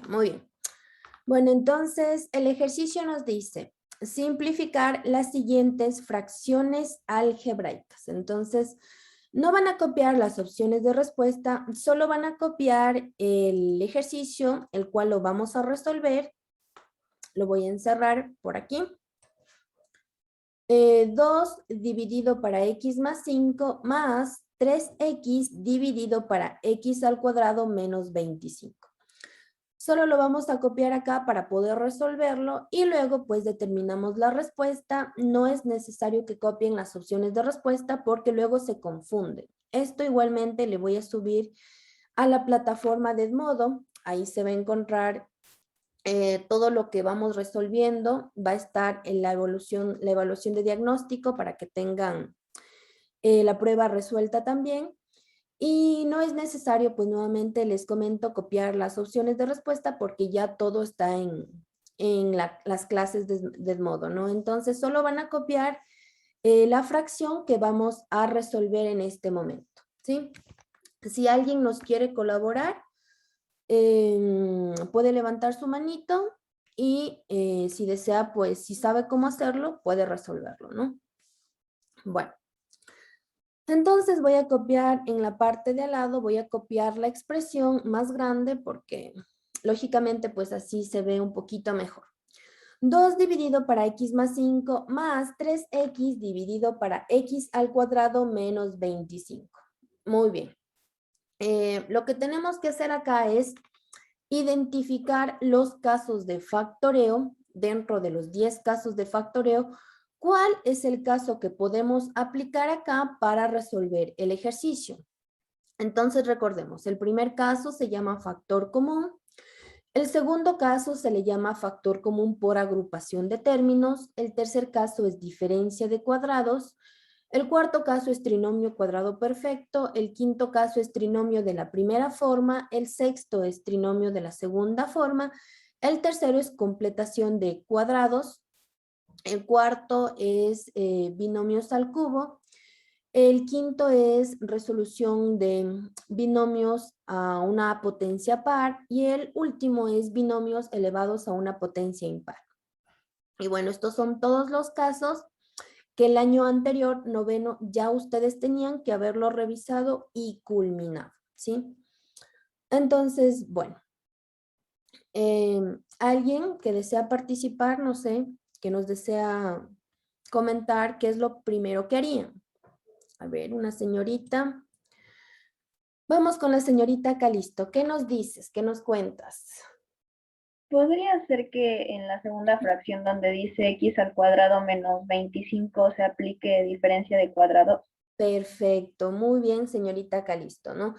Muy bien. Bueno, entonces el ejercicio nos dice simplificar las siguientes fracciones algebraicas. Entonces, no van a copiar las opciones de respuesta, solo van a copiar el ejercicio, el cual lo vamos a resolver. Lo voy a encerrar por aquí. 2 dividido para x más 5 más 3x dividido para x al cuadrado menos 25. Solo lo vamos a copiar acá para poder resolverlo y luego pues determinamos la respuesta. No es necesario que copien las opciones de respuesta porque luego se confunden. Esto igualmente le voy a subir a la plataforma de Edmodo. Ahí se va a encontrar todo lo que vamos resolviendo. Va a estar en la evaluación de diagnóstico para que tengan la prueba resuelta también. Y no es necesario, pues nuevamente les comento, copiar las opciones de respuesta porque ya todo está en las clases de Edmodo, ¿no? Entonces solo van a copiar la fracción que vamos a resolver en este momento, ¿sí? Si alguien nos quiere colaborar, puede levantar su manito y si desea, pues si sabe cómo hacerlo, puede resolverlo, ¿no? Bueno. Entonces voy a copiar en la parte de al lado, voy a copiar la expresión más grande porque lógicamente pues así se ve un poquito mejor. 2 dividido para x más 5 más 3x dividido para x al cuadrado menos 25. Muy bien. Lo que tenemos que hacer acá es identificar los casos de factoreo. Dentro de los 10 casos de factoreo, ¿cuál es el caso que podemos aplicar acá para resolver el ejercicio? Entonces recordemos, el primer caso se llama factor común. El segundo caso se le llama factor común por agrupación de términos. El tercer caso es diferencia de cuadrados. El cuarto caso es trinomio cuadrado perfecto. El quinto caso es trinomio de la primera forma. El sexto es trinomio de la segunda forma. El tercero es completación de cuadrados. El cuarto es binomios al cubo. El quinto es resolución de binomios a una potencia par. Y el último es binomios elevados a una potencia impar. Y bueno, estos son todos los casos que el año anterior, noveno, ya ustedes tenían que haberlo revisado y culminado, ¿sí? Entonces, bueno, alguien que desea participar, no sé, que nos desea comentar qué es lo primero que harían. A ver, una señorita. Vamos con la señorita Calisto. ¿Qué nos dices? ¿Qué nos cuentas? ¿Podría ser que en la segunda fracción donde dice x al cuadrado menos 25 se aplique diferencia de cuadrados? Perfecto, muy bien, señorita Calisto, ¿no?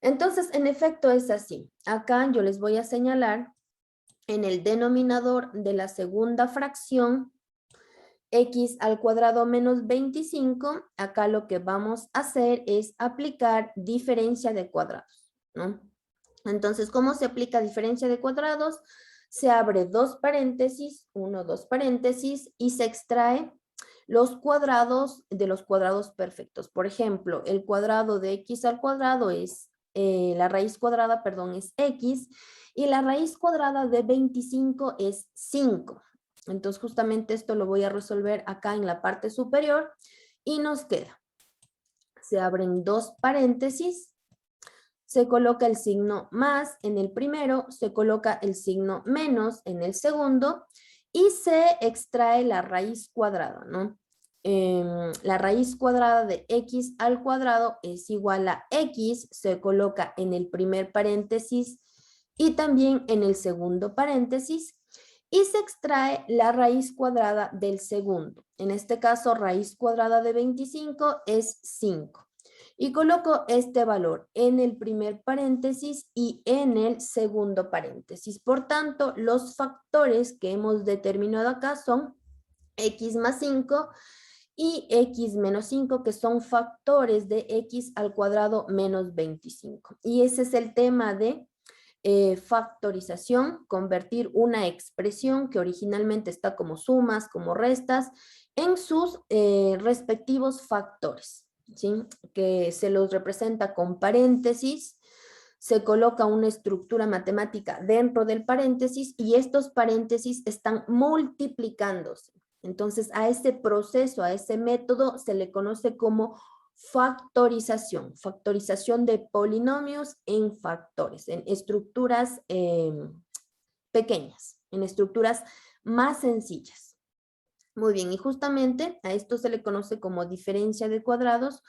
Entonces, en efecto es así. Acá yo les voy a señalar en el denominador de la segunda fracción, x al cuadrado menos 25, acá lo que vamos a hacer es aplicar diferencia de cuadrados, ¿no? Entonces, ¿cómo se aplica diferencia de cuadrados? Se abre dos paréntesis, dos paréntesis, y se extrae los cuadrados de los cuadrados perfectos. Por ejemplo, el cuadrado de x al cuadrado es, la raíz cuadrada, perdón, es x, y la raíz cuadrada de 25 es 5. Entonces, justamente esto lo voy a resolver acá en la parte superior, y nos queda, se abren dos paréntesis, se coloca el signo más en el primero, se coloca el signo menos en el segundo y se extrae la raíz cuadrada, ¿no? La raíz cuadrada de x al cuadrado es igual a x, se coloca en el primer paréntesis y también en el segundo paréntesis y se extrae la raíz cuadrada del segundo. En este caso, raíz cuadrada de 25 es 5. Y coloco este valor en el primer paréntesis y en el segundo paréntesis. Por tanto, los factores que hemos determinado acá son x más 5 y x menos 5, que son factores de x al cuadrado menos 25. Y ese es el tema de factorización, convertir una expresión que originalmente está como sumas, como restas, en sus respectivos factores, ¿sí? Que se los representa con paréntesis, se coloca una estructura matemática dentro del paréntesis y estos paréntesis están multiplicándose. Entonces, a ese proceso, a ese método se le conoce como factorización de polinomios en factores, en estructuras pequeñas, en estructuras más sencillas. Muy bien, y justamente a esto se le conoce como diferencia de cuadrados.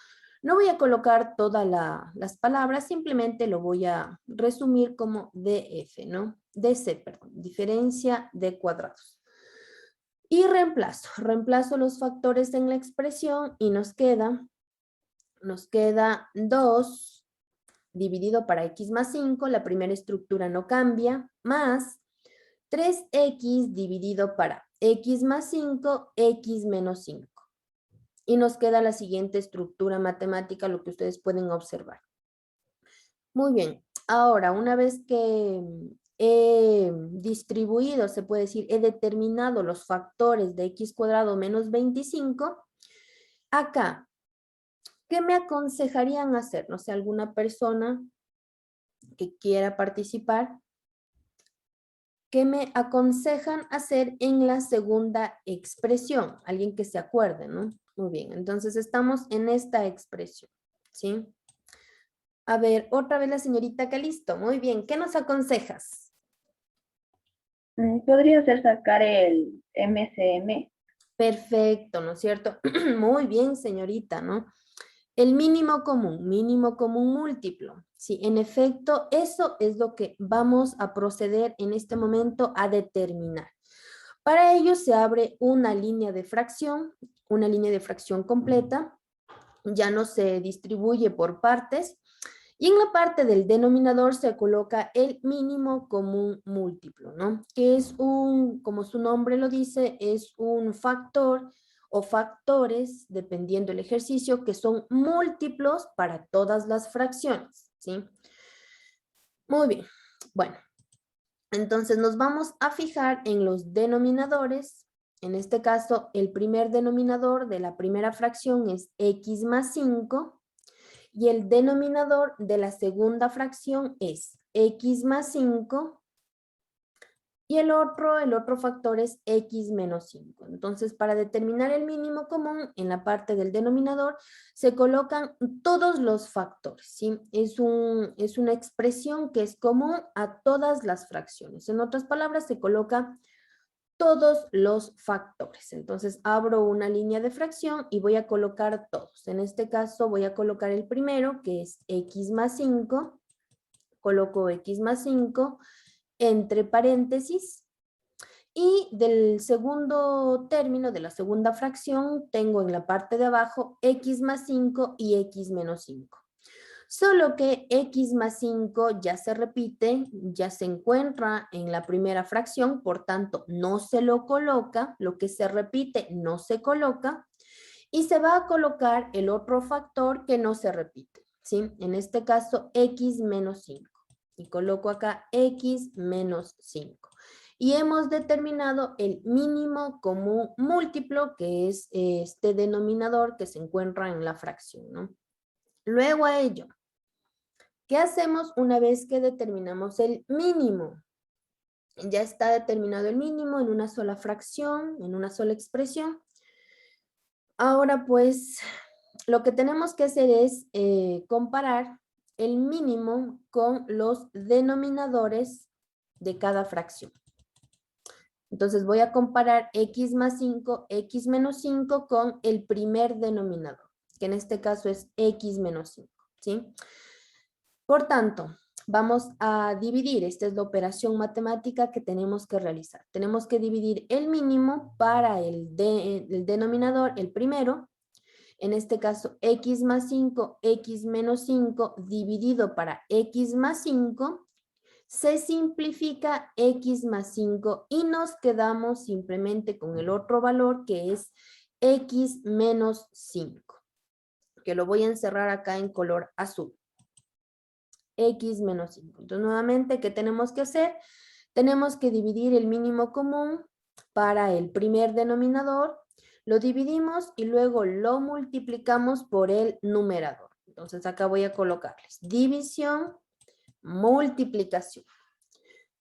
No voy a colocar todas las palabras, simplemente lo voy a resumir como DF, ¿no? DC, perdón, diferencia de cuadrados. Y reemplazo los factores en la expresión y nos queda 2 dividido para x más 5, la primera estructura no cambia, más 3x dividido para x más 5, x menos 5. Y nos queda la siguiente estructura matemática, lo que ustedes pueden observar. Muy bien, ahora una vez que he distribuido, se puede decir, he determinado los factores de x cuadrado menos 25, acá, ¿qué me aconsejarían hacer? No sé, alguna persona que quiera participar, ¿qué me aconsejan hacer en la segunda expresión? Alguien que se acuerde, ¿no? Muy bien, entonces estamos en esta expresión, ¿sí? A ver, otra vez la señorita Calisto. Muy bien, ¿qué nos aconsejas? Podría ser sacar el MCM. Perfecto, ¿no es cierto? Muy bien, señorita, ¿no? El mínimo común múltiplo. Sí, en efecto, eso es lo que vamos a proceder en este momento a determinar. Para ello se abre una línea de fracción completa, ya no se distribuye por partes, y en la parte del denominador se coloca el mínimo común múltiplo, ¿no? Que es como su nombre lo dice, es un factor o factores, dependiendo del ejercicio, que son múltiplos para todas las fracciones, ¿sí? Muy bien, bueno, entonces nos vamos a fijar en los denominadores. En este caso, el primer denominador de la primera fracción es x más 5, y el denominador de la segunda fracción es x más 5 y el otro factor es x menos 5. Entonces, para determinar el mínimo común, en la parte del denominador se colocan todos los factores, ¿sí? Es una expresión que es común a todas las fracciones. En otras palabras, se coloca todos los factores. Entonces abro una línea de fracción y voy a colocar todos. En este caso voy a colocar el primero, que es x más 5. Coloco x más 5 entre paréntesis. Y del segundo término, de la segunda fracción, tengo en la parte de abajo x más 5 y x menos 5. Solo que x más 5 ya se repite, ya se encuentra en la primera fracción, por tanto no se lo coloca, lo que se repite no se coloca, y se va a colocar el otro factor que no se repite, ¿sí? En este caso x menos 5, y coloco acá x menos 5. Y hemos determinado el mínimo común múltiplo, que es este denominador que se encuentra en la fracción, ¿no? Luego a ello, ¿qué hacemos una vez que determinamos el mínimo? Ya está determinado el mínimo en una sola fracción, en una sola expresión. Ahora pues, lo que tenemos que hacer es comparar el mínimo con los denominadores de cada fracción. Entonces voy a comparar x más 5, x menos 5 con el primer denominador, que en este caso es x menos 5, ¿sí? Por tanto, vamos a dividir, esta es la operación matemática que tenemos que realizar. Tenemos que dividir el mínimo para el denominador, el primero, en este caso x más 5, x menos 5 dividido para x más 5, se simplifica x más 5 y nos quedamos simplemente con el otro valor que es x menos 5, que lo voy a encerrar acá en color azul. X menos 5. Entonces, nuevamente, ¿qué tenemos que hacer? Tenemos que dividir el mínimo común para el primer denominador, lo dividimos y luego lo multiplicamos por el numerador. Entonces, acá voy a colocarles división multiplicación.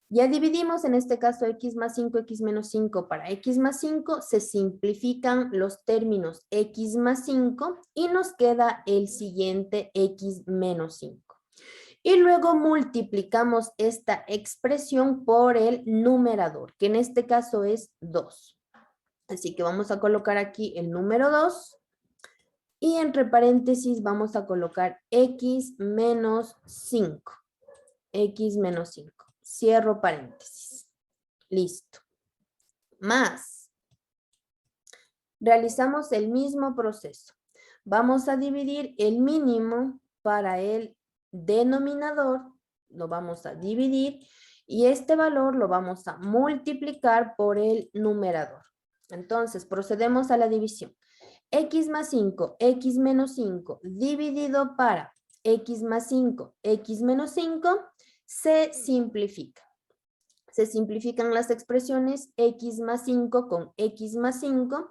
Ya dividimos en este caso x más 5, x menos 5. Para x más 5 se simplifican los términos x más 5 y nos queda el siguiente x menos 5. Y luego multiplicamos esta expresión por el numerador, que en este caso es 2. Así que vamos a colocar aquí el número 2 y entre paréntesis vamos a colocar x menos 5. X menos 5. Cierro paréntesis. Listo. Más. Realizamos el mismo proceso. Vamos a dividir el mínimo para el denominador. Lo vamos a dividir y este valor lo vamos a multiplicar por el numerador. Entonces, procedemos a la división. X más 5, x menos 5, dividido para x más 5, x menos 5, se simplifica. Se simplifican las expresiones x más 5 con x más 5,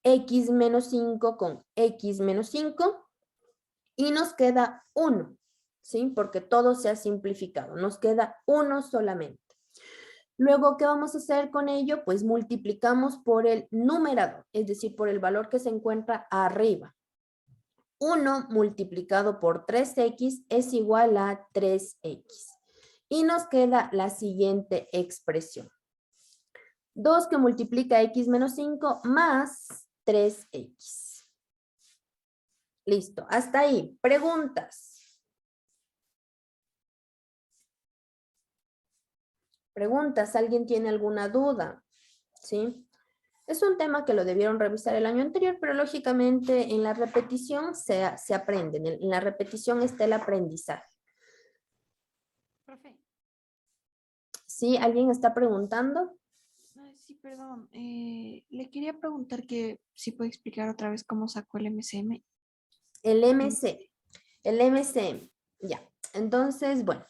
x menos 5 con x menos 5, y nos queda 1, ¿sí? Porque todo se ha simplificado, nos queda 1 solamente. Luego, ¿qué vamos a hacer con ello? Pues multiplicamos por el numerador, es decir, por el valor que se encuentra arriba. 1 multiplicado por 3x es igual a 3x. Y nos queda la siguiente expresión. 2 que multiplica x menos 5 más 3x. Listo, hasta ahí. Preguntas. Preguntas, ¿alguien tiene alguna duda? ¿Sí? Es un tema que lo debieron revisar el año anterior, pero lógicamente en la repetición se aprende. En la repetición está el aprendizaje. Profe. ¿Sí? ¿Alguien está preguntando? Sí, perdón. Le quería preguntar que si puede explicar otra vez cómo sacó el MCM. El MC. El MCM. Ya. Entonces, bueno.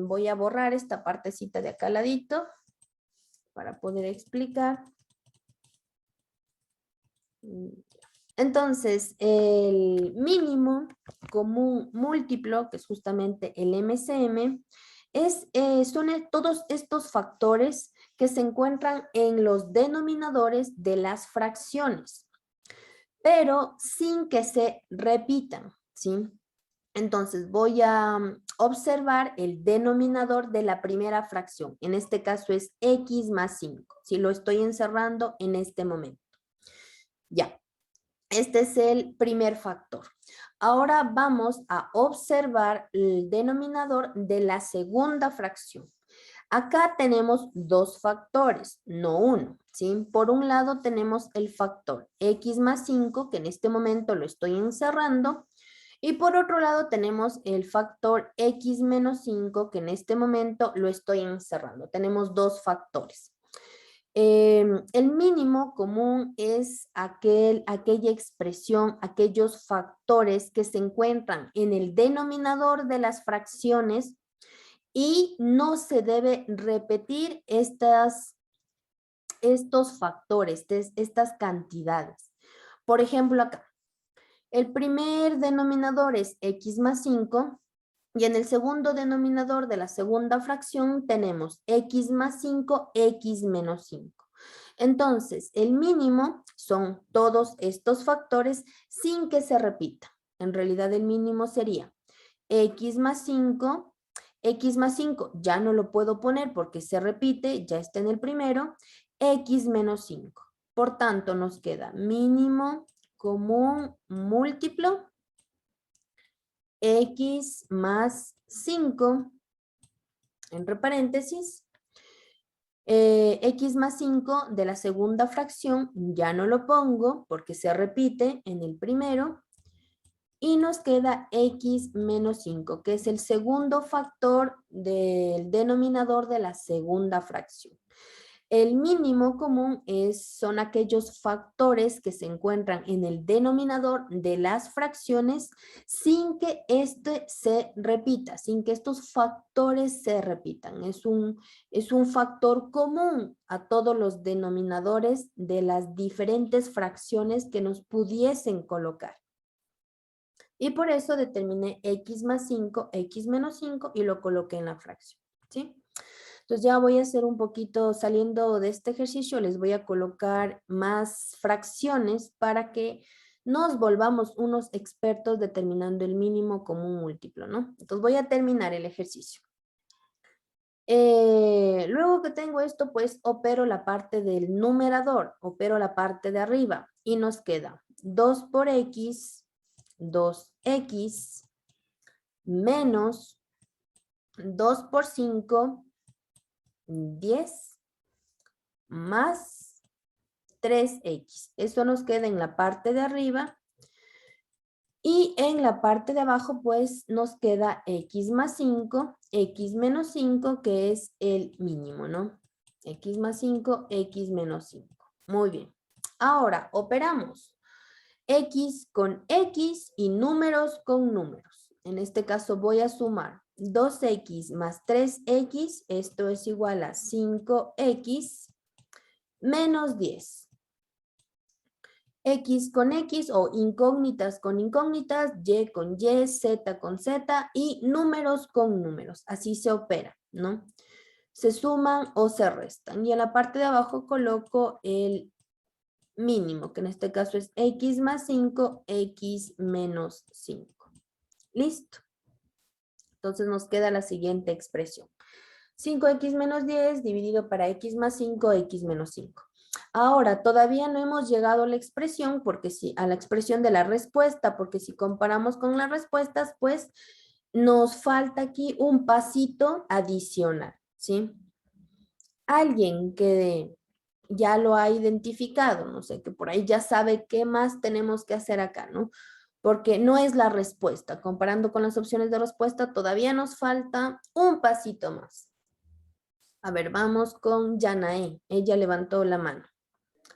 Voy a borrar esta partecita de acá al ladito para poder explicar. Entonces, el mínimo común múltiplo, que es justamente el MCM, son todos estos factores que se encuentran en los denominadores de las fracciones, pero sin que se repitan, ¿sí? Entonces voy a observar el denominador de la primera fracción. En este caso es x más 5. Si lo estoy encerrando en este momento. Ya. Este es el primer factor. Ahora vamos a observar el denominador de la segunda fracción. Acá tenemos dos factores, no uno, ¿sí? Por un lado tenemos el factor x más 5, que en este momento lo estoy encerrando. Y por otro lado tenemos el factor x menos 5, que en este momento lo estoy encerrando. Tenemos dos factores. El mínimo común es aquella expresión, aquellos factores que se encuentran en el denominador de las fracciones y no se debe repetir estos factores, estas cantidades. Por ejemplo, acá. El primer denominador es x más 5 y en el segundo denominador de la segunda fracción tenemos x más 5, x menos 5. Entonces, el mínimo son todos estos factores sin que se repita. En realidad, el mínimo sería x más 5, x más 5 ya no lo puedo poner porque se repite, ya está en el primero, x menos 5. Por tanto, nos queda mínimo común múltiplo x más 5 entre paréntesis x más 5 de la segunda fracción ya no lo pongo porque se repite en el primero y nos queda x menos 5 que es el segundo factor del denominador de la segunda fracción. El mínimo común son aquellos factores que se encuentran en el denominador de las fracciones sin que este se repita, sin que estos factores se repitan. Es un factor común a todos los denominadores de las diferentes fracciones que nos pudiesen colocar. Y por eso determiné x más 5, x menos 5 y lo coloqué en la fracción, ¿sí? Entonces ya voy a hacer un poquito, saliendo de este ejercicio, les voy a colocar más fracciones para que nos volvamos unos expertos determinando el mínimo común múltiplo, ¿no? Entonces voy a terminar el ejercicio. Luego que tengo esto, pues opero la parte del numerador, opero la parte de arriba y nos queda 2 por x, 2x, menos 2 por 5, 10, más 3x. Esto nos queda en la parte de arriba. Y en la parte de abajo, pues, nos queda x más 5, x menos 5, que es el mínimo, ¿no? X más 5, x menos 5. Muy bien. Ahora, operamos x con x y números con números. En este caso voy a sumar 2x más 3x, esto es igual a 5x menos 10. X con X o incógnitas con incógnitas, Y con Y, Z con Z y números con números. Así se opera, ¿no? Se suman o se restan. Y en la parte de abajo coloco el mínimo, que en este caso es X más 5, X menos 5. ¿Listo? Entonces nos queda la siguiente expresión. 5x menos 10 dividido para x más 5, x menos 5. Ahora, todavía no hemos llegado a la expresión, a la expresión de la respuesta, porque si comparamos con las respuestas, pues nos falta aquí un pasito adicional, ¿sí? Alguien que ya lo ha identificado, no sé, que por ahí ya sabe qué más tenemos que hacer acá, ¿no? Porque no es la respuesta. Comparando con las opciones de respuesta, todavía nos falta un pasito más. A ver, vamos con Yanae. Ella levantó la mano.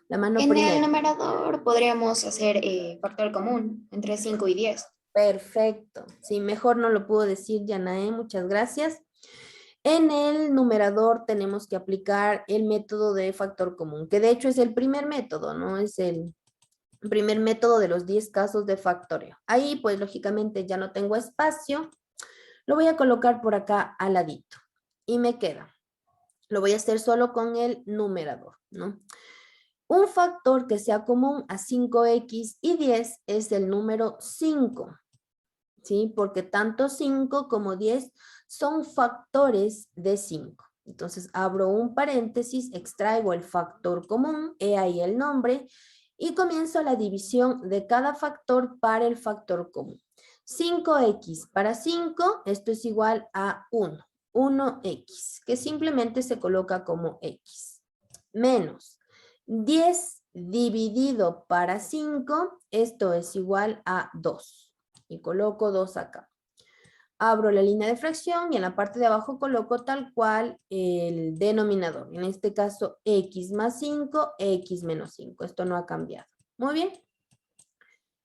La mano En el primero. numerador podríamos hacer factor común entre 5 y 10. Perfecto. Sí, mejor no lo puedo decir, Yanae. Muchas gracias. En el numerador tenemos que aplicar el método de factor común, que de hecho es el primer método, ¿no? Es el primer método de los 10 casos de factoreo. Ahí, pues, lógicamente ya no tengo espacio. Lo voy a colocar por acá al ladito. Y me queda. Lo voy a hacer solo con el numerador, ¿no? Un factor que sea común a 5x y 10 es el número 5, ¿sí? Porque tanto 5 como 10 son factores de 5. Entonces abro un paréntesis, extraigo el factor común, he ahí el nombre, y comienzo la división de cada factor para el factor común. 5x para 5, esto es igual a 1, 1x, que simplemente se coloca como x, menos 10 dividido para 5, esto es igual a 2. Y coloco 2 acá. Abro la línea de fracción y en la parte de abajo coloco tal cual el denominador. En este caso, x más 5, x menos 5. Esto no ha cambiado. Muy bien.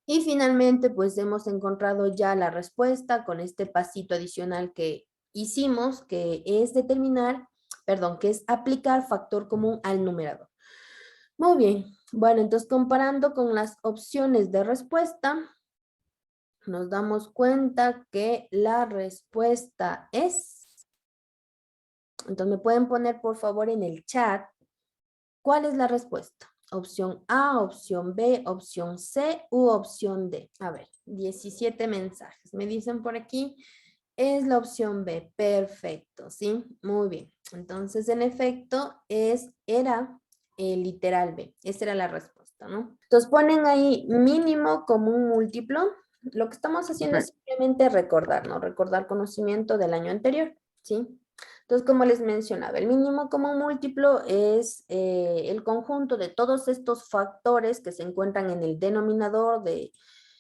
Y finalmente, pues hemos encontrado ya la respuesta con este pasito adicional que hicimos, que es que es aplicar factor común al numerador. Muy bien. Bueno, entonces comparando con las opciones de respuesta, nos damos cuenta que la respuesta es... Entonces, ¿me pueden poner, por favor, en el chat cuál es la respuesta? Opción A, opción B, opción C u opción D. A ver, 17 mensajes. Me dicen por aquí, es la opción B. Perfecto, ¿sí? Muy bien. Entonces, en efecto, era el literal B. Esa era la respuesta, ¿no? Entonces, ponen ahí mínimo común múltiplo. Lo que estamos haciendo es simplemente recordar, ¿no? Recordar conocimiento del año anterior, ¿sí? Entonces, como les mencionaba, el mínimo común múltiplo es el conjunto de todos estos factores que se encuentran en el denominador de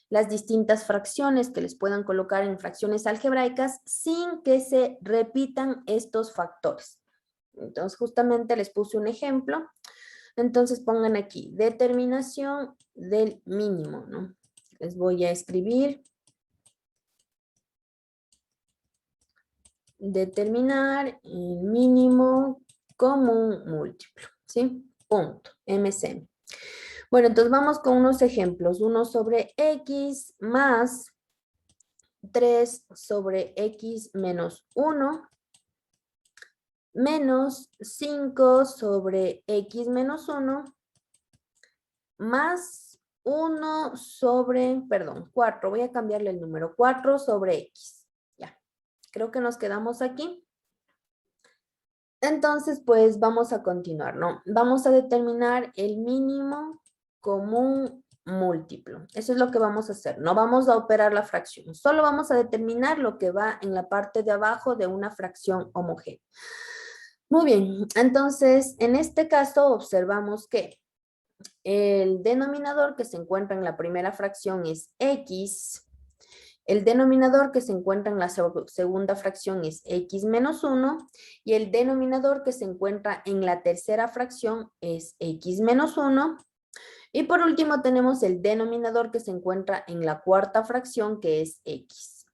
las distintas fracciones que les puedan colocar en fracciones algebraicas sin que se repitan estos factores. Entonces, justamente les puse un ejemplo. Entonces, pongan aquí, determinación del mínimo, ¿no? Les voy a escribir. Determinar el mínimo común múltiplo, ¿sí? Punto, MCM. Bueno, entonces vamos con unos ejemplos. Uno sobre x más 3 sobre x menos 1 menos 5 sobre x menos 1 más 1 sobre, perdón, 4. Voy a cambiarle el número. 4 sobre x. Ya, creo que nos quedamos aquí. Entonces, pues vamos a continuar, ¿no? Vamos a determinar el mínimo común múltiplo. Eso es lo que vamos a hacer. No vamos a operar la fracción. Solo vamos a determinar lo que va en la parte de abajo de una fracción homogénea. Muy bien. Entonces, en este caso observamos que el denominador que se encuentra en la primera fracción es x. El denominador que se encuentra en la segunda fracción es x menos 1 y el denominador que se encuentra en la tercera fracción es x menos 1. Y por último tenemos el denominador que se encuentra en la cuarta fracción que es x.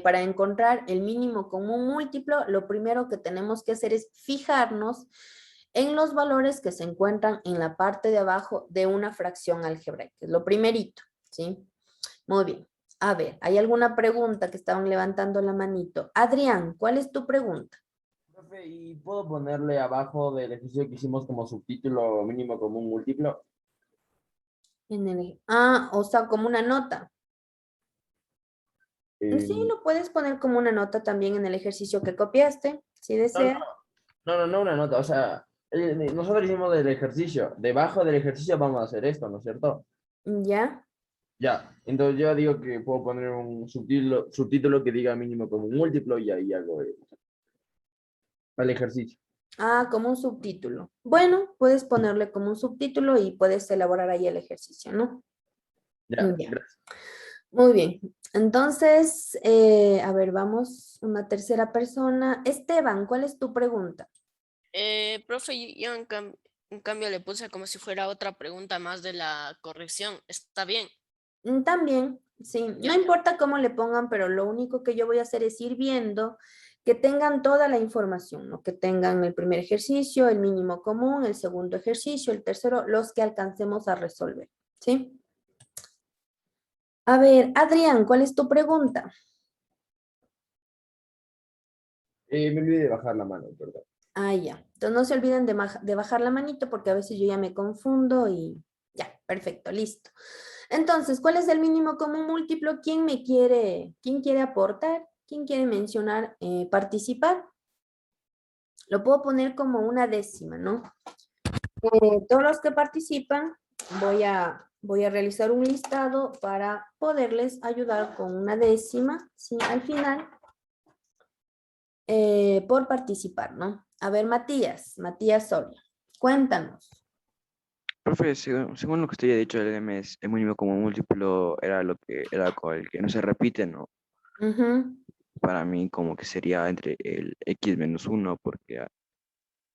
Para encontrar el mínimo común múltiplo, lo primero que tenemos que hacer es fijarnos en los valores que se encuentran en la parte de abajo de una fracción algebraica. Es lo primerito, ¿sí? Muy bien. A ver, ¿hay alguna pregunta que estaban levantando la manito? Adrián, ¿cuál es tu pregunta? Profe, ¿y puedo ponerle abajo del ejercicio que hicimos como subtítulo mínimo común múltiplo? O sea, como una nota. Sí, Eh, lo puedes poner como una nota también en el ejercicio que copiaste, si no, deseas. no, una nota. O sea, nosotros hicimos del ejercicio. Debajo del ejercicio vamos a hacer esto, ¿no es cierto? ¿Ya? Ya. Entonces yo digo que puedo poner un subtítulo que diga mínimo común múltiplo y ahí hago el ejercicio. Ah, como un subtítulo. Bueno, puedes ponerle como un subtítulo y puedes elaborar ahí el ejercicio, ¿no? Ya, Ya. gracias. Muy bien. Entonces, a ver, vamos, una tercera persona. Esteban, ¿cuál es tu pregunta? Profe, yo en cambio le puse como si fuera otra pregunta más de la corrección. ¿Está bien? También, sí, no Ya. importa cómo le pongan, pero lo único que yo voy a hacer es ir viendo que tengan toda la información, ¿no? Que tengan el primer ejercicio, el mínimo común, el segundo ejercicio, el tercero, los que alcancemos a resolver, ¿sí? A ver, Adrián, ¿cuál es tu pregunta? Me olvidé de bajar la mano, perdón. Ah, ya. Entonces no se olviden de bajar la manito porque a veces yo ya me confundo y ya, perfecto, listo. Entonces, ¿cuál es el mínimo común múltiplo? ¿Quién quiere aportar? ¿Quién quiere mencionar, participar? Lo puedo poner como una décima, ¿no? Todos los que participan, voy a realizar un listado para poderles ayudar con una décima, ¿sí? Al final, por participar, ¿no? A ver, Matías Soria, cuéntanos. Profe, según lo que usted ya ha dicho, el MS, el mínimo como múltiplo era lo que era con el que no se repite, ¿no? Ujú. Para mí como que sería entre el x menos 1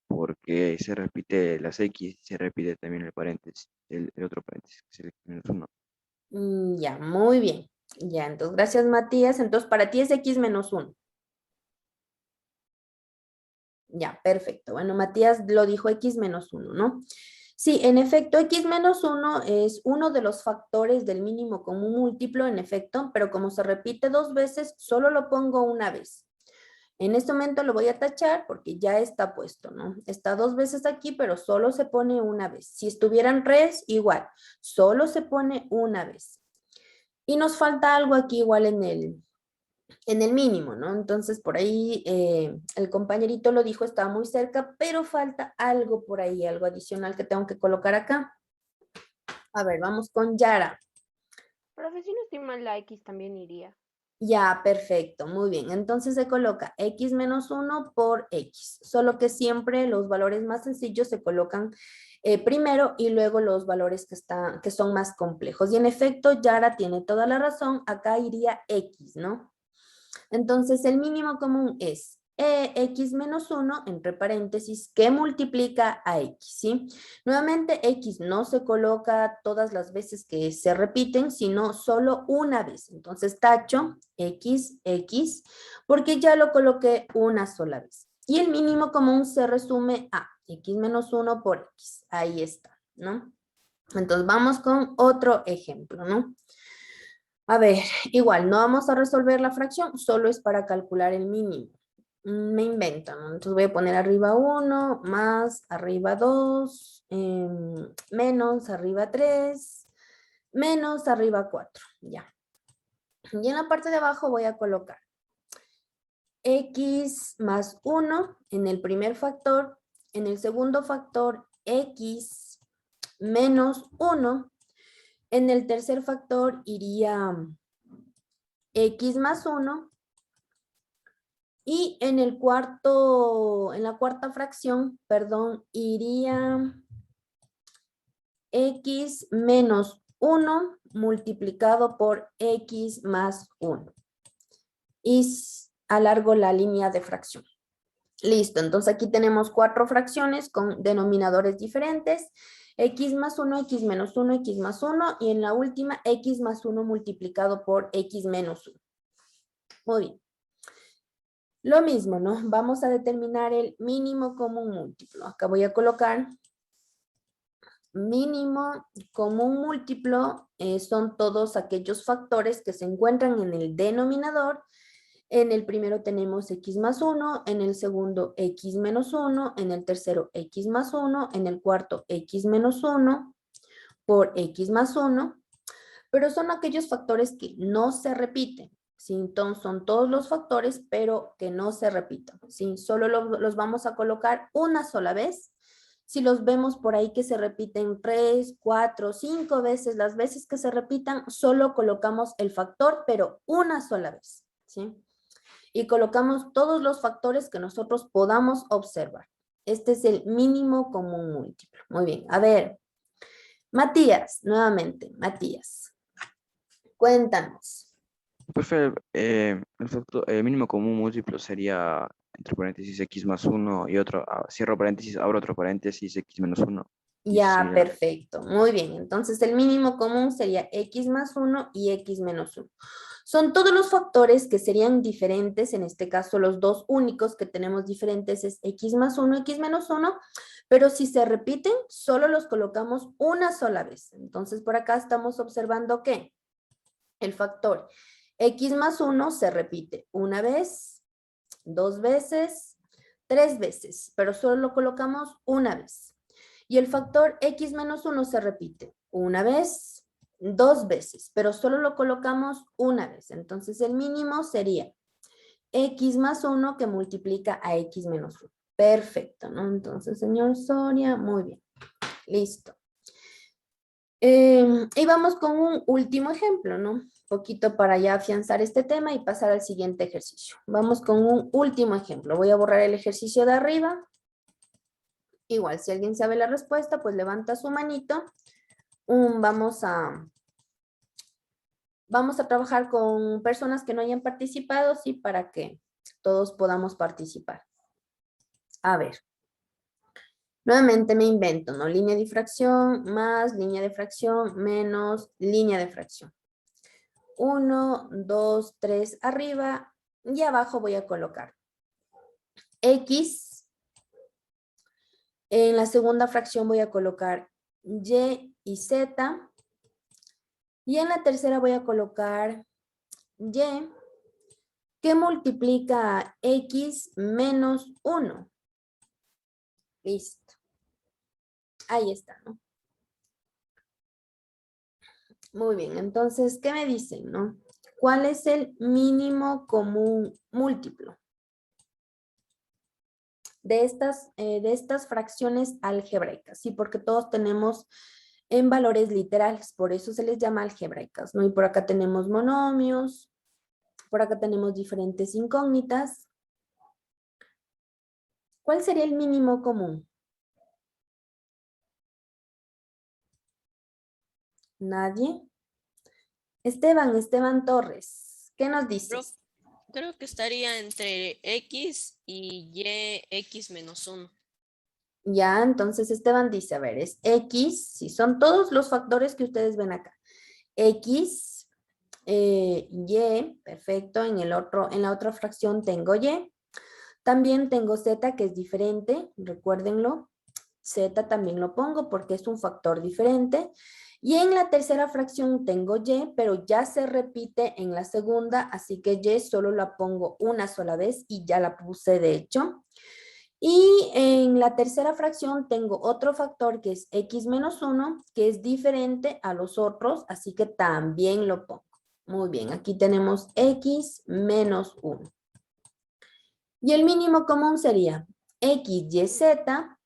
porque se repite las x, se repite también el paréntesis, el otro paréntesis, que es el x menos 1. Ya, muy bien. Ya, entonces, gracias, Matías. Entonces, para ti es x menos 1. Ya, perfecto. Bueno, Matías lo dijo x menos 1, ¿no? Sí, en efecto, x menos 1 es uno de los factores del mínimo común múltiplo, en efecto, pero como se repite dos veces, solo lo pongo una vez. En este momento lo voy a tachar porque ya está puesto, ¿no? Está dos veces aquí, pero solo se pone una vez. Si estuvieran res, igual, solo se pone una vez. Y nos falta algo aquí igual en el mínimo, ¿no? Entonces, por ahí el compañerito lo dijo, estaba muy cerca, pero falta algo por ahí, algo adicional que tengo que colocar acá. A ver, vamos con Yara. Profe, si no estoy mal, la X también iría. Ya, perfecto, muy bien. Entonces se coloca x menos 1 por x, solo que siempre los valores más sencillos se colocan primero y luego los valores que son más complejos. Y en efecto, Yara tiene toda la razón, acá iría x, ¿no? Entonces, el mínimo común es x menos 1, entre paréntesis, que multiplica a x, ¿sí? Nuevamente, x no se coloca todas las veces que se repiten, sino solo una vez. Entonces, tacho x, porque ya lo coloqué una sola vez. Y el mínimo común se resume a x menos 1 por x. Ahí está, ¿no? Entonces, vamos con otro ejemplo, ¿no? A ver, igual, no vamos a resolver la fracción, solo es para calcular el mínimo. Me invento, ¿no? Entonces voy a poner arriba 1, más arriba 2, menos arriba 3, menos arriba 4, ya. Y en la parte de abajo voy a colocar x más 1 en el primer factor, en el segundo factor x menos 1, en el tercer factor iría x más 1 y en el cuarto, en la cuarta fracción, perdón, iría x menos 1 multiplicado por x más 1. Y alargo la línea de fracción. Listo, entonces aquí tenemos 4 fracciones con denominadores diferentes. X más 1, x menos 1, x más 1. Y en la última, x más 1 multiplicado por x menos 1. Muy bien. Lo mismo, ¿no? Vamos a determinar el mínimo común múltiplo. Acá voy a colocar mínimo común múltiplo. Son todos aquellos factores que se encuentran en el denominador. En el primero tenemos x más 1, en el segundo x menos 1, en el tercero x más 1, en el cuarto x menos 1 por x más 1, pero son aquellos factores que no se repiten. ¿Sí? Entonces son todos los factores, pero que no se repitan. ¿Sí? Solo los vamos a colocar una sola vez. Si los vemos por ahí que se repiten 3, 4, 5 veces, las veces que se repitan, solo colocamos el factor, pero una sola vez. ¿Sí? Y colocamos todos los factores que nosotros podamos observar. Este es el mínimo común múltiplo. Muy bien, a ver. Matías, nuevamente, Matías. Cuéntanos. Profe, el mínimo común múltiplo sería, entre paréntesis, x más 1 y otro, cierro paréntesis, abro otro paréntesis, x menos 1. Ya, perfecto. Muy bien. Entonces, el mínimo común sería x más 1 y x menos 1. Son todos los factores que serían diferentes. En este caso, los dos únicos que tenemos diferentes es x más 1, x menos 1. Pero si se repiten, solo los colocamos una sola vez. Entonces, por acá estamos observando que el factor x más 1 se repite una vez, 2 veces, 3 veces, pero solo lo colocamos una vez. Y el factor x menos 1 se repite una vez, 2 veces, pero solo lo colocamos una vez. Entonces el mínimo sería x más 1 que multiplica a x menos 1. Perfecto, ¿no? Entonces, señor Soria, muy bien. Listo. Y vamos con un último ejemplo, ¿no? Poquito para ya afianzar este tema y pasar al siguiente ejercicio. Vamos con un último ejemplo. Voy a borrar el ejercicio de arriba. Igual, si alguien sabe la respuesta, pues levanta su manito. Vamos a trabajar con personas que no hayan participado, sí, para que todos podamos participar. A ver. Nuevamente me invento, ¿no? Línea de fracción más línea de fracción menos línea de fracción. 1, 2, 3 arriba y abajo voy a colocar X. En la segunda fracción voy a colocar Y y Z. Y en la tercera voy a colocar Y que multiplica a X menos 1. Listo. Ahí está, ¿no? Muy bien, entonces, ¿qué me dicen, no? ¿Cuál es el mínimo común múltiplo de estas fracciones algebraicas? Sí, porque todos tenemos en valores literales, por eso se les llama algebraicas, ¿no? Y por acá tenemos monomios, por acá tenemos diferentes incógnitas. ¿Cuál sería el mínimo común? ¿Nadie? Esteban Torres, ¿qué nos dices? Creo que estaría entre x y y x menos 1. Ya, entonces Esteban dice, a ver, es X, si son todos los factores que ustedes ven acá. X, Y, perfecto, en la otra fracción tengo Y. También tengo Z, que es diferente, recuérdenlo. Z también lo pongo porque es un factor diferente. Y en la tercera fracción tengo y, pero ya se repite en la segunda, así que y solo la pongo una sola vez y ya la puse de hecho. Y en la tercera fracción tengo otro factor que es x menos 1, que es diferente a los otros, así que también lo pongo. Muy bien, aquí tenemos x menos 1. Y el mínimo común sería x, y, z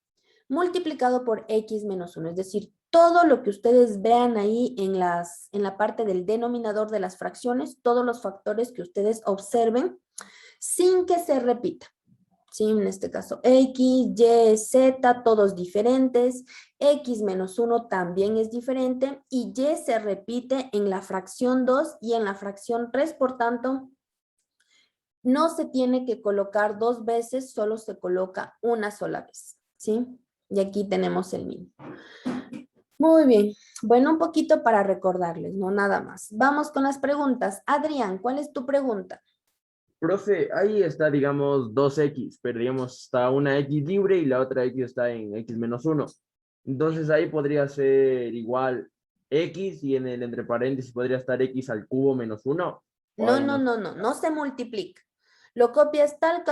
multiplicado por x menos 1. Es decir, todo lo que ustedes vean ahí en la parte del denominador de las fracciones, todos los factores que ustedes observen sin que se repita. ¿Sí? En este caso, x, y, z, todos diferentes. X menos 1 también es diferente. Y y se repite en la fracción 2 y en la fracción 3. Por tanto, no se tiene que colocar dos veces, solo se coloca una sola vez. ¿Sí? Y aquí tenemos el mínimo. Muy bien. Bueno, un poquito para recordarles, no nada más. Vamos con las preguntas. Adrián, ¿cuál es tu pregunta? Profe, ahí está, digamos, 2x, pero digamos, está una x libre y la otra x está en x menos 1. Entonces ahí podría ser igual x y en el entre paréntesis podría estar x al cubo menos 1. No se multiplica. Lo copias tal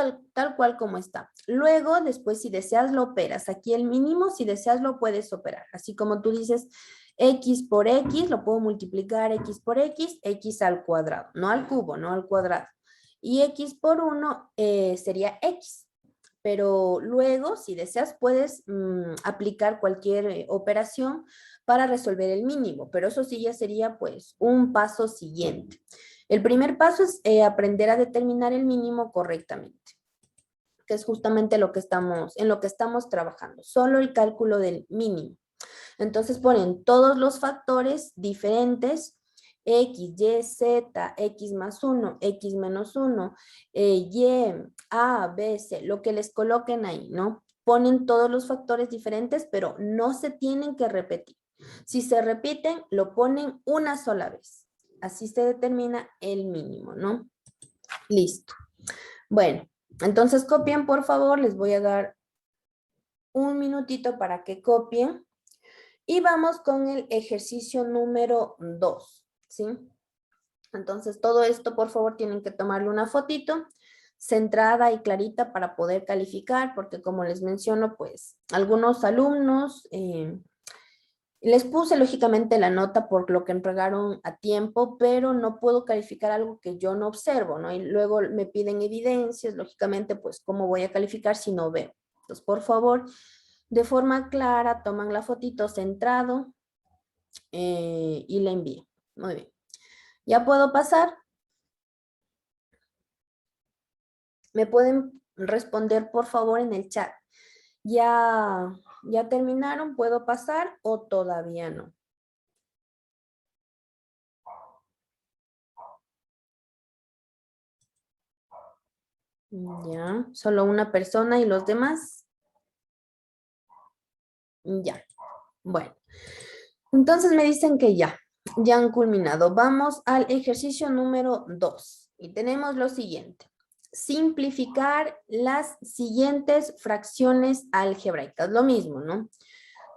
cual como está. Luego, después, si deseas, lo operas. Aquí el mínimo, si deseas, lo puedes operar. Así como tú dices, x por x, lo puedo multiplicar x por x al cuadrado. No al cubo, no al cuadrado. Y x por 1 sería x. Pero luego, si deseas, puedes aplicar cualquier operación para resolver el mínimo. Pero eso sí ya sería, pues, un paso siguiente. El primer paso es aprender a determinar el mínimo correctamente, que es justamente en lo que estamos trabajando, solo el cálculo del mínimo. Entonces ponen todos los factores diferentes, x, y, z, x más 1, x menos 1, y, a, b, c, lo que les coloquen ahí, ¿no? Ponen todos los factores diferentes, pero no se tienen que repetir. Si se repiten, lo ponen una sola vez. Así se determina el mínimo, ¿no? Listo. Bueno, entonces copien, por favor. Les voy a dar un minutito para que copien. Y vamos con el ejercicio número 2, ¿sí? Entonces, todo esto, por favor, tienen que tomarle una fotito centrada y clarita para poder calificar, porque como les menciono, pues, algunos alumnos... les puse lógicamente la nota por lo que entregaron a tiempo, pero no puedo calificar algo que yo no observo, ¿no? Y luego me piden evidencias, lógicamente, pues, ¿cómo voy a calificar si no veo? Entonces, por favor, de forma clara, toman la fotito centrado y la envío. Muy bien. ¿Ya puedo pasar? ¿Me pueden responder, por favor, en el chat? ¿Ya terminaron? ¿Puedo pasar o todavía no? Ya, solo una persona y los demás. Ya, bueno. Entonces me dicen que ya han culminado. Vamos al ejercicio número 2 y tenemos lo siguiente. Simplificar las siguientes fracciones algebraicas. Lo mismo, ¿no?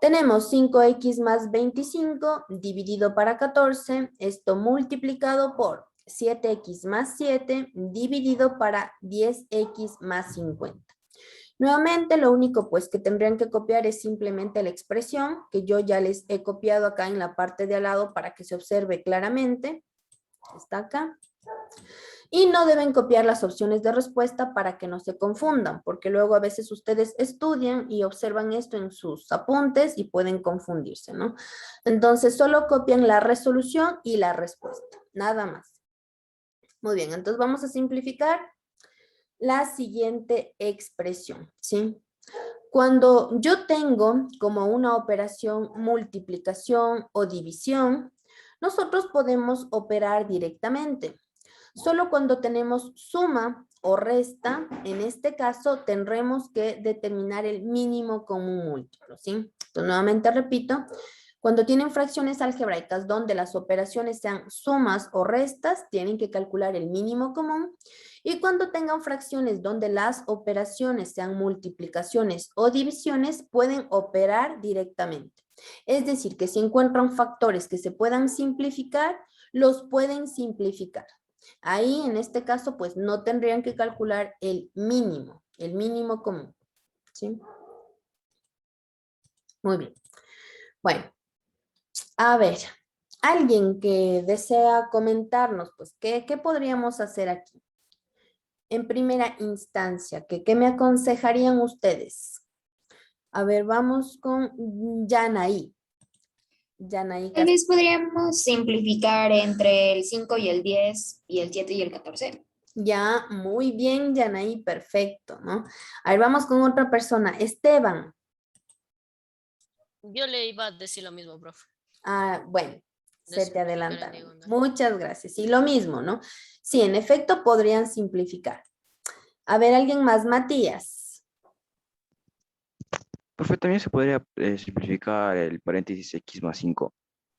Tenemos 5x más 25 dividido para 14. Esto multiplicado por 7x más 7 dividido para 10x más 50. Nuevamente, lo único pues que tendrían que copiar es simplemente la expresión que yo ya les he copiado acá en la parte de al lado para que se observe claramente. Está acá. Y no deben copiar las opciones de respuesta para que no se confundan, porque luego a veces ustedes estudian y observan esto en sus apuntes y pueden confundirse, ¿no? Entonces, solo copian la resolución y la respuesta, nada más. Muy bien, entonces vamos a simplificar la siguiente expresión, ¿sí? Cuando yo tengo como una operación multiplicación o división, nosotros podemos operar directamente. Solo cuando tenemos suma o resta, en este caso tendremos que determinar el mínimo común múltiplo, ¿sí? Entonces, nuevamente repito, cuando tienen fracciones algebraicas donde las operaciones sean sumas o restas, tienen que calcular el mínimo común. Y cuando tengan fracciones donde las operaciones sean multiplicaciones o divisiones, pueden operar directamente. Es decir, que si encuentran factores que se puedan simplificar, los pueden simplificar. Ahí, en este caso, pues no tendrían que calcular el mínimo común. ¿Sí? Muy bien. Bueno, a ver, alguien que desea comentarnos, pues, ¿qué podríamos hacer aquí? En primera instancia, ¿qué me aconsejarían ustedes? A ver, vamos con Yanaí. Yanaí Tal vez podríamos simplificar entre el 5 y el 10 y el 7 y el 14. Ya, muy bien, Yanaí, perfecto, ¿no? A ver, vamos con otra persona. Esteban. Yo le iba a decir lo mismo, profe. Ah, bueno, De se te simplificar en adelantaron. diagonal. Muchas gracias. Y lo mismo, ¿no? Sí, en efecto, podrían simplificar. A ver, alguien más, Matías. Profe, también se podría simplificar el paréntesis x más 5.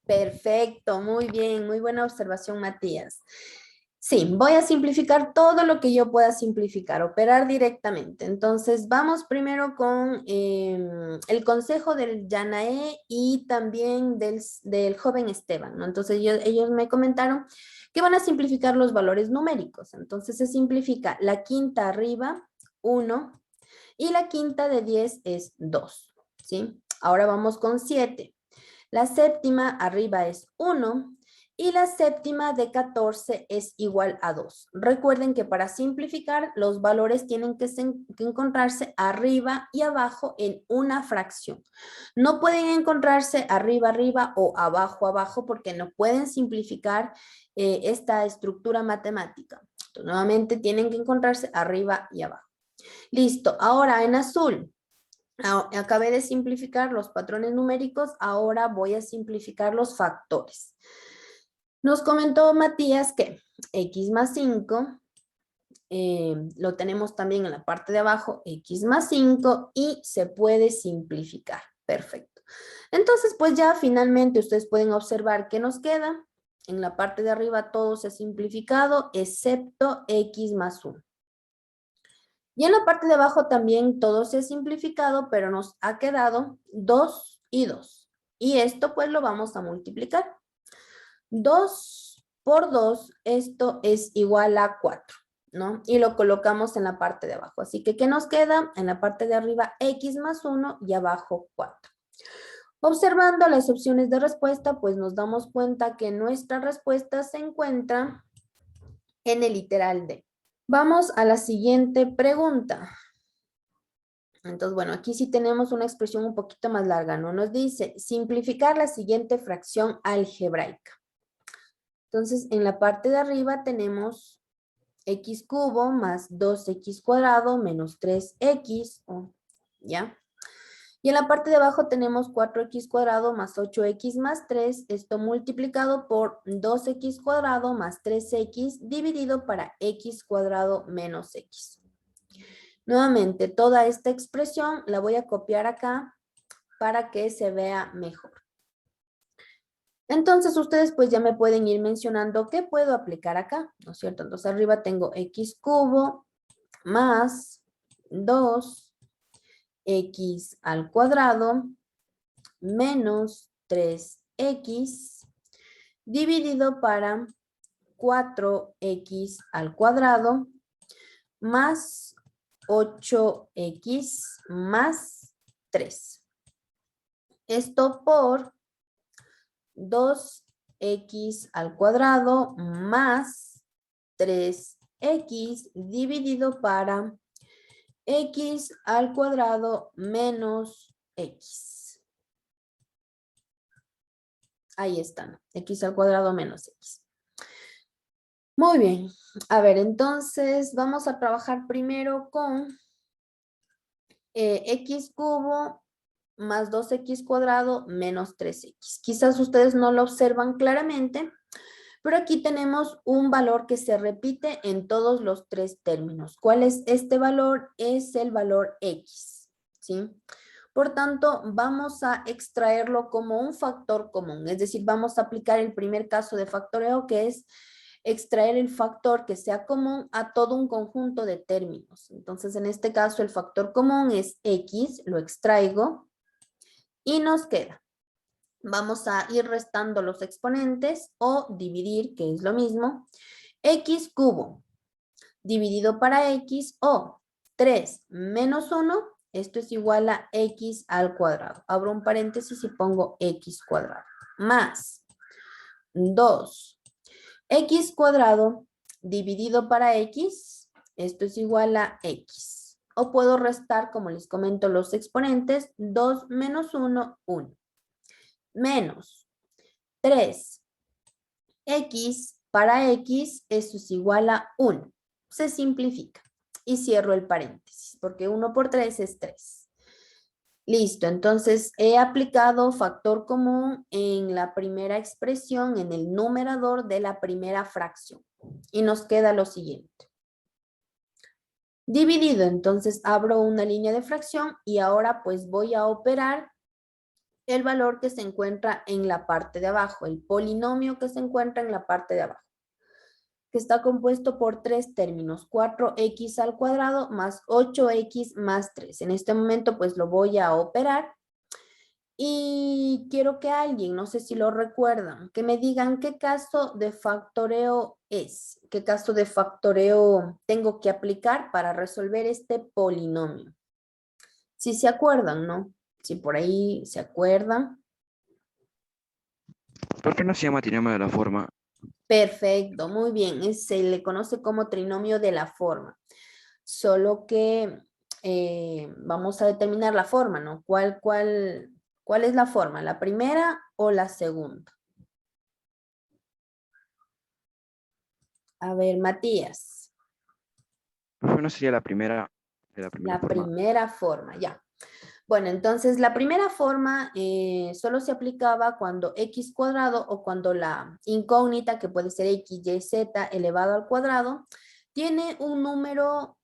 Perfecto, muy bien, muy buena observación, Matías. Sí, voy a simplificar todo lo que yo pueda simplificar, operar directamente. Entonces, vamos primero con el consejo del Yanae y también del joven Esteban, ¿no? Entonces, ellos me comentaron que van a simplificar los valores numéricos. Entonces, se simplifica la quinta arriba, 1, y la quinta de 10 es 2, ¿sí? Ahora vamos con 7. La séptima arriba es 1 y la séptima de 14 es igual a 2. Recuerden que para simplificar los valores tienen que encontrarse arriba y abajo en una fracción. No pueden encontrarse arriba, arriba o abajo, abajo porque no pueden simplificar esta estructura matemática. Entonces, nuevamente tienen que encontrarse arriba y abajo. Listo, ahora en azul. Acabé de simplificar los patrones numéricos, ahora voy a simplificar los factores. Nos comentó Matías que x más 5, lo tenemos también en la parte de abajo, x más 5, y se puede simplificar. Perfecto. Entonces, pues ya finalmente ustedes pueden observar que nos queda. En la parte de arriba todo se ha simplificado, excepto x más 1. Y en la parte de abajo también todo se ha simplificado, pero nos ha quedado 2 y 2. Y esto pues lo vamos a multiplicar. 2 por 2, esto es igual a 4, ¿no? Y lo colocamos en la parte de abajo. Así que, ¿qué nos queda? En la parte de arriba, x más 1 y abajo 4. Observando las opciones de respuesta, pues nos damos cuenta que nuestra respuesta se encuentra en el literal D. Vamos a la siguiente pregunta. Entonces, bueno, aquí sí tenemos una expresión un poquito más larga, ¿no? Nos dice, simplificar la siguiente fracción algebraica. Entonces, en la parte de arriba tenemos x cubo más 2x cuadrado menos 3x, ¿ya? Y en la parte de abajo tenemos 4x cuadrado más 8x más 3, esto multiplicado por 2x cuadrado más 3x dividido para x cuadrado menos x. Nuevamente, toda esta expresión la voy a copiar acá para que se vea mejor. Entonces, ustedes pues ya me pueden ir mencionando qué puedo aplicar acá, ¿no es cierto? Entonces, arriba tengo x cubo más 2x al cuadrado menos 3x dividido para 4x al cuadrado más 8x más 3. Esto por 2x al cuadrado más 3x dividido para x al cuadrado menos x. Ahí están, x al cuadrado menos x. Muy bien. A ver, entonces vamos a trabajar primero con x cubo más 2x cuadrado menos 3x. Quizás ustedes no lo observan claramente, pero aquí tenemos un valor que se repite en todos los tres términos. ¿Cuál es este valor? Es el valor x, ¿sí? Por tanto, vamos a extraerlo como un factor común, es decir, vamos a aplicar el primer caso de factoreo, que es extraer el factor que sea común a todo un conjunto de términos. Entonces, en este caso, el factor común es x, lo extraigo y nos queda Vamos a ir restando los exponentes o dividir, que es lo mismo. X cubo dividido para X o 3 menos 1, esto es igual a X al cuadrado. Abro un paréntesis y pongo X cuadrado. Más 2. X cuadrado dividido para X, esto es igual a X. O puedo restar, como les comento, los exponentes, 2 menos 1, 1. Menos 3. X para X, esto es igual a 1. Se simplifica. Y cierro el paréntesis, porque 1 por 3 es 3. Listo, entonces he aplicado factor común en la primera expresión, en el numerador de la primera fracción. Y nos queda lo siguiente. Dividido, entonces abro una línea de fracción y ahora pues voy a operar el valor que se encuentra en la parte de abajo, el polinomio que se encuentra en la parte de abajo, que está compuesto por 3 términos, 4x al cuadrado más 8x más 3. En este momento pues lo voy a operar y quiero que alguien, no sé si lo recuerdan, que me digan qué caso de factoreo es, qué caso de factoreo tengo que aplicar para resolver este polinomio. Si se acuerdan, ¿no? Si por ahí se acuerdan. ¿Por qué no se llama trinomio de la forma? Perfecto, muy bien. Se le conoce como trinomio de la forma. Solo que vamos a determinar la forma, ¿no? ¿Cuál es la forma? ¿La primera o la segunda? A ver, Matías. ¿Por qué no sería la primera de la primera La forma? primera forma, ya. Bueno, entonces la primera forma solo se aplicaba cuando x cuadrado o cuando la incógnita, que puede ser x, y, z elevado al cuadrado, tiene un número,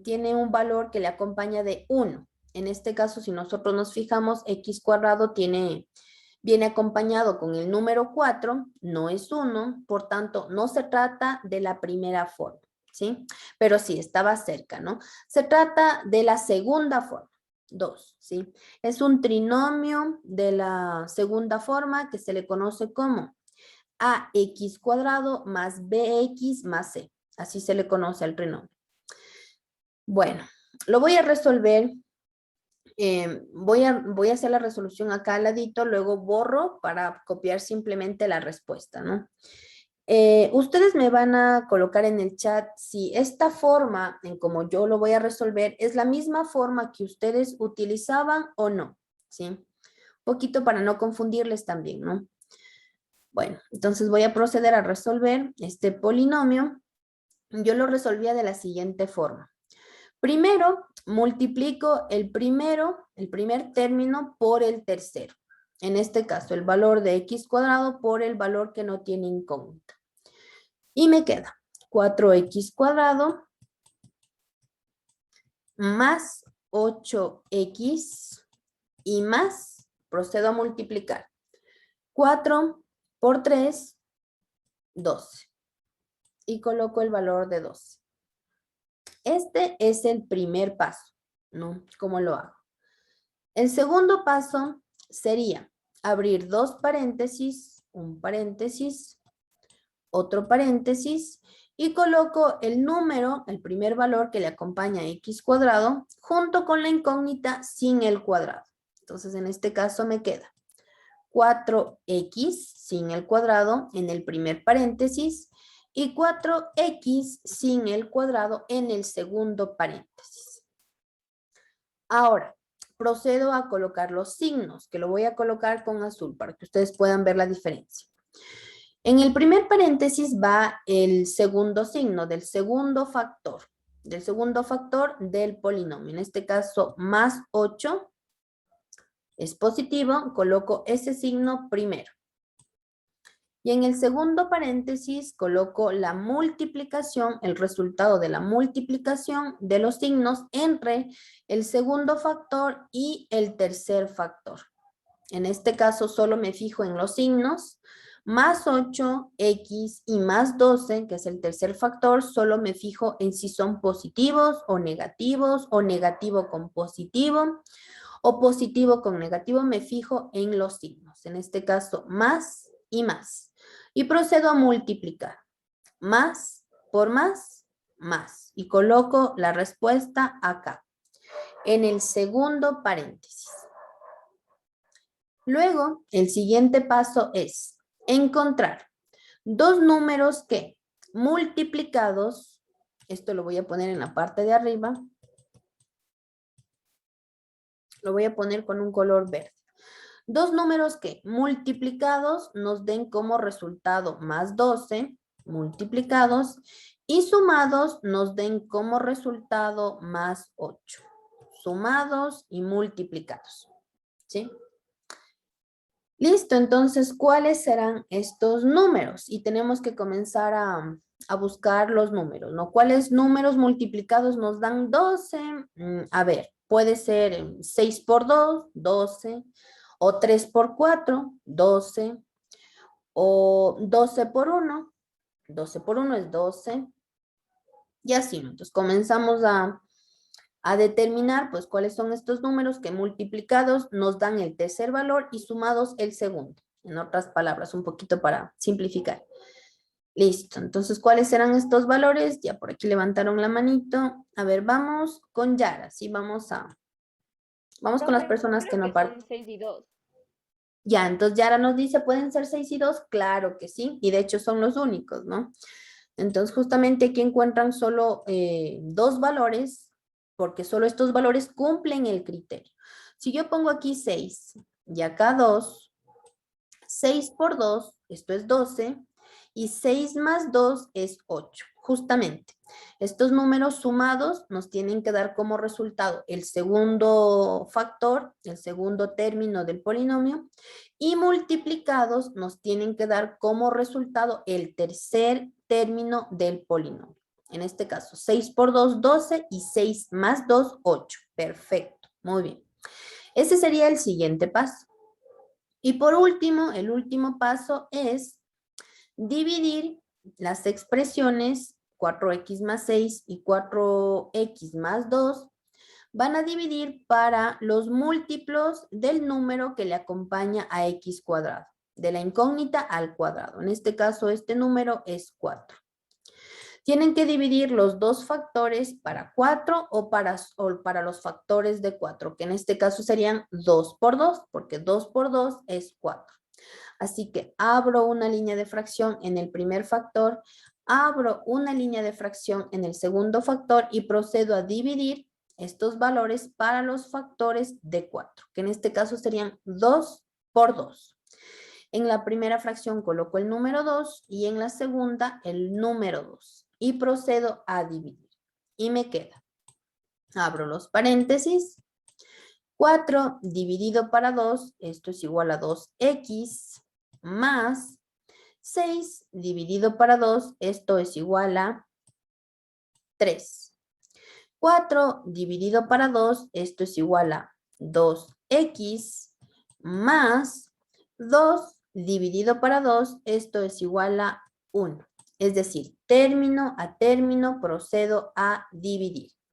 tiene un valor que le acompaña de 1. En este caso, si nosotros nos fijamos, x cuadrado viene acompañado con el número 4, no es 1, por tanto, no se trata de la primera forma, ¿sí? Pero sí, estaba cerca, ¿no? Se trata de la segunda forma. 2, ¿sí? Es un trinomio de la segunda forma que se le conoce como ax cuadrado más bx más c. Así se le conoce al trinomio. Bueno, lo voy a resolver. Voy a hacer la resolución acá al ladito, luego borro para copiar simplemente la respuesta, ¿no? Ustedes me van a colocar en el chat si esta forma, en como yo lo voy a resolver, es la misma forma que ustedes utilizaban o no, ¿sí? Un poquito para no confundirles también, ¿no? Bueno, entonces voy a proceder a resolver este polinomio. Yo lo resolvía de la siguiente forma. Primero, multiplico el primer término por el tercero. En este caso, el valor de x cuadrado por el valor que no tiene incógnita. Y me queda 4x cuadrado más 8x y más, procedo a multiplicar. 4 por 3, 12. Y coloco el valor de 12. Este es el primer paso, ¿no? ¿Cómo lo hago? El segundo paso sería abrir dos paréntesis, un paréntesis, otro paréntesis, y coloco el número, el primer valor que le acompaña a x cuadrado, junto con la incógnita sin el cuadrado. Entonces, en este caso me queda 4x sin el cuadrado en el primer paréntesis y 4x sin el cuadrado en el segundo paréntesis. Ahora, procedo a colocar los signos, que lo voy a colocar con azul para que ustedes puedan ver la diferencia. En el primer paréntesis va el segundo signo del segundo factor del polinomio. En este caso, más 8 es positivo, coloco ese signo primero. Y en el segundo paréntesis coloco la multiplicación, el resultado de la multiplicación de los signos entre el segundo factor y el tercer factor. En este caso solo me fijo en los signos. Más 8x y más 12, que es el tercer factor, solo me fijo en si son positivos o negativo con positivo, o positivo con negativo, me fijo en los signos. Entonces, en este caso, más y más. Y procedo a multiplicar. Más por más, más. Y coloco la respuesta acá, en el segundo paréntesis. Luego, el siguiente paso es encontrar dos números que multiplicados, esto lo voy a poner en la parte de arriba, lo voy a poner con un color verde. Dos números que multiplicados nos den como resultado más 12, multiplicados, y sumados nos den como resultado más 8. Sumados y multiplicados. ¿Sí? Listo, entonces, ¿cuáles serán estos números? Y tenemos que comenzar a buscar los números, ¿no? ¿Cuáles números multiplicados nos dan 12? A ver, puede ser 6 por 2, 12, o 3 por 4, 12, o 12 por 1, 12 por 1 es 12, y así, ¿no? Entonces comenzamos a determinar pues cuáles son estos números que multiplicados nos dan el tercer valor y sumados el segundo. En otras palabras, un poquito para simplificar. Listo, entonces, ¿cuáles serán estos valores? Ya por aquí levantaron la manito. A ver, vamos con Yara, sí, vamos con las Profe, personas que creo no que participan. son 6 y 2. Ya, entonces Yara nos dice, ¿pueden ser 6 y 2? Claro que sí, y de hecho son los únicos, ¿no? Entonces, justamente aquí encuentran solo dos valores, porque solo estos valores cumplen el criterio. Si yo pongo aquí 6 y acá 2, 6 por 2, esto es 12, y 6 más 2 es 8. Justamente, estos números sumados nos tienen que dar como resultado el segundo factor, el segundo término del polinomio, y multiplicados nos tienen que dar como resultado el tercer término del polinomio. En este caso, 6 por 2, 12, y 6 más 2, 8. Perfecto, muy bien. Ese sería el siguiente paso. Y por último, el último paso es dividir las expresiones 4x más 6 y 4x más 2. Van a dividir para los múltiplos del número que le acompaña a x cuadrado, de la incógnita al cuadrado. En este caso, este número es 4. Tienen que dividir los dos factores para 4 o para los factores de 4, que en este caso serían 2 por 2, porque 2 por 2 es 4. Así que abro una línea de fracción en el primer factor, abro una línea de fracción en el segundo factor y procedo a dividir estos valores para los factores de 4, que en este caso serían 2 por 2. En la primera fracción coloco el número 2 y en la segunda el número 2 y procedo a dividir. Y me queda, abro los paréntesis, 4 dividido para 2, esto es igual a 2x, más 6 dividido para 2, esto es igual a 3. 4 dividido para 2, esto es igual a 2x, más 2 dividido para 2, esto es igual a 1. Es decir, término a término procedo a dividir.